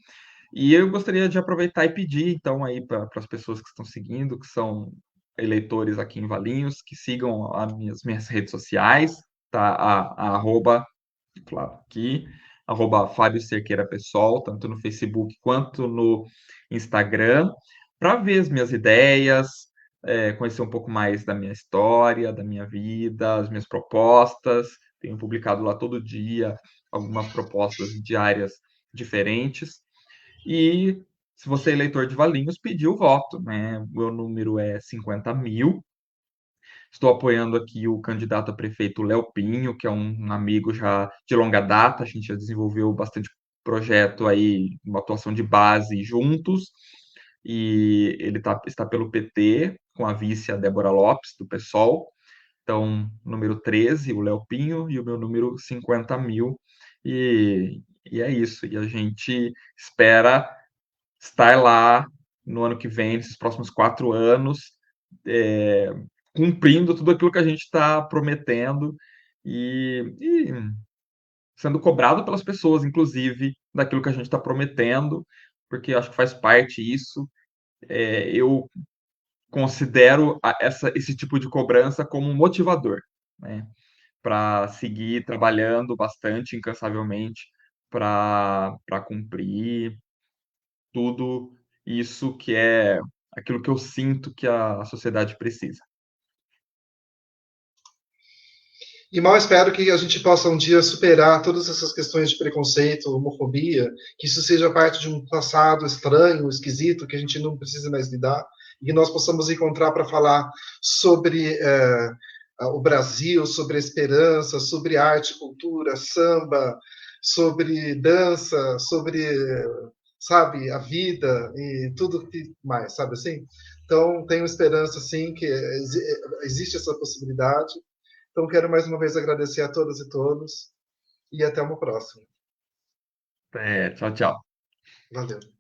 e eu gostaria de aproveitar e pedir, então, aí para as pessoas que estão seguindo, que são eleitores aqui em Valinhos, que sigam as minhas redes sociais, tá? A arroba, claro, aqui, arroba Fábio Cerqueira Pessoal, tanto no Facebook quanto no Instagram, para ver as minhas ideias, conhecer um pouco mais da minha história, da minha vida, as minhas propostas. Tenho publicado lá todo dia algumas propostas diárias diferentes. E se você é eleitor de Valinhos, pediu o voto, né? O meu número é 50.000. Estou apoiando aqui o candidato a prefeito Léo Pinho, que é um amigo já de longa data. A gente já desenvolveu bastante projeto aí, uma atuação de base juntos. E ele está pelo PT, com a vice a Débora Lopes, do PSOL. Então, número 13, o Léo Pinho, e o meu número 50.000. E é isso. E a gente espera estar lá no ano que vem, nesses próximos 4 anos, é, cumprindo tudo aquilo que a gente está prometendo e sendo cobrado pelas pessoas, inclusive, daquilo que a gente está prometendo, porque acho que faz parte isso. Eu considero esse tipo de cobrança como um motivador, né? Para seguir trabalhando bastante, incansavelmente, para cumprir tudo isso que é aquilo que eu sinto que a sociedade precisa. E mal espero que a gente possa um dia superar todas essas questões de preconceito, homofobia, que isso seja parte de um passado estranho, esquisito, que a gente não precisa mais lidar, e que nós possamos encontrar para falar sobre o Brasil, sobre a esperança, sobre arte, cultura, samba, sobre dança, sobre, sabe, a vida e tudo que mais, sabe assim? Então, tenho esperança, sim, que existe essa possibilidade. Então, quero mais uma vez agradecer a todas e todos e até uma próxima. Tchau, tchau. Valeu.